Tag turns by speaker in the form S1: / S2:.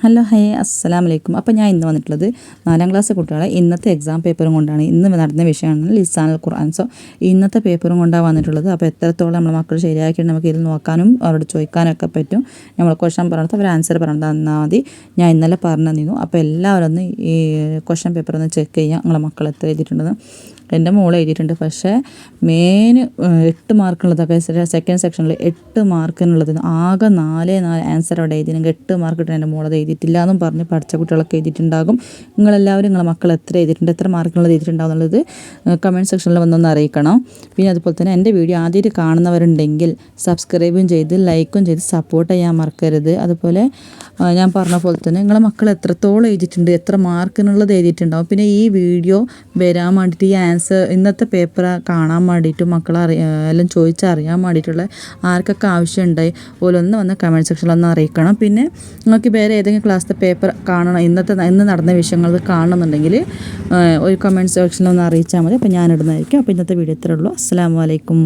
S1: Hello അസ്സലാമു അലൈക്കും. അപ്പോൾ ഞാൻ ഇന്ന് വന്നിട്ടുള്ളത് 4ാം ക്ലാസ് കുട്ടികളെ ഇന്നത്തെ എക്സാം പേപ്പറും കൊണ്ടാണ്. ഇന്ന് നടന്ന വിഷയമാണ് ലിസാനുൽ ഖുർആൻ. സോ ഇന്നത്തെ പേപ്പറും കൊണ്ടാണ് വന്നിട്ടുള്ളത്. അപ്പോൾ എത്രത്തോളം നമ്മൾ മക്കൾ ശരിയാക്കിയിട്ട് നമുക്ക് ഇതിൽ നോക്കാനും അവരോട് ചോദിക്കാനും ഒക്കെ പറ്റും. നമ്മൾ ക്വസ്റ്റ്യൻ പറഞ്ഞിട്ട് അവർ ആൻസർ പറഞ്ഞിട്ട് തന്നാൽ മതി. ഞാൻ ഇന്നലെ പറഞ്ഞു തന്നിരുന്നു. അപ്പോൾ എല്ലാവരും ഒന്ന് ഈ ക്വസ്റ്റ്യൻ പേപ്പർ ഒന്ന് ചെക്ക് ചെയ്യുക, നിങ്ങളെ മക്കൾ എത്ര എഴുതിയിട്ടുണ്ടെന്ന്. എൻ്റെ മോൾ എഴുതിയിട്ടുണ്ട്. പക്ഷേ മെയിൻ 8 മാർക്കുള്ളതൊക്കെ സെക്കൻഡ് സെക്ഷനിൽ 8 മാർക്കിനുള്ളത് ആകെ 4 ആൻസർ അവിടെ എഴുതിയെങ്കിൽ 8 മാർക്ക് ഇട്ട് എൻ്റെ മോളത് എഴുതിയിട്ടില്ല എന്നും പറഞ്ഞ് പഠിച്ച കുട്ടികളൊക്കെ എഴുതിയിട്ടുണ്ടാകും. നിങ്ങളെല്ലാവരും നിങ്ങളെ മക്കൾ എത്ര എഴുതിയിട്ടുണ്ട്, എത്ര മാർക്കുള്ളത് എഴുതിയിട്ടുണ്ടാവും എന്നുള്ളത് കമൻറ്റ് സെക്ഷനിൽ വന്നൊന്ന് അറിയിക്കണം. പിന്നെ അതുപോലെ തന്നെ എൻ്റെ വീഡിയോ ആദ്യമായിട്ട് കാണുന്നവരുണ്ടെങ്കിൽ സബ്സ്ക്രൈബും ചെയ്ത് ലൈക്കും ചെയ്ത് സപ്പോർട്ട് ചെയ്യാൻ മറക്കരുത്. അതുപോലെ ഞാൻ പറഞ്ഞ പോലെ തന്നെ നിങ്ങളെ മക്കൾ എത്രത്തോളം എഴുതിയിട്ടുണ്ട്, എത്ര മാർക്കിനുള്ളത് എഴുതിയിട്ടുണ്ടാവും. പിന്നെ ഈ വീഡിയോ വരാൻ വേണ്ടിയിട്ട് ഈ ഇന്നത്തെ പേപ്പർ കാണാൻ വേണ്ടിയിട്ട് മക്കളെ എല്ലാം ചോദിച്ചറിയാൻ വേണ്ടിയിട്ടുള്ള ആർക്കൊക്കെ ആവശ്യമുണ്ടായി ഓലൊന്ന് വന്ന് കമൻറ്റ് സെക്ഷനിൽ ഒന്ന് അറിയിക്കണം. പിന്നെ നിങ്ങൾക്ക് വേറെ ഏതെങ്കിലും ക്ലാസ്സിലെ പേപ്പർ കാണണം, ഇന്ന് നടന്ന വിഷയങ്ങൾ കാണണമെന്നുണ്ടെങ്കിൽ ഒരു കമൻറ്റ് സെക്ഷനിൽ ഒന്ന് അറിയിച്ചാൽ മതി. അപ്പോൾ ഞാനിടുന്നതായിരിക്കും. അപ്പോൾ ഇന്നത്തെ വീഡിയോ ഇത്രയേ ഉള്ളൂ. അസ്സലാമു അലൈക്കും.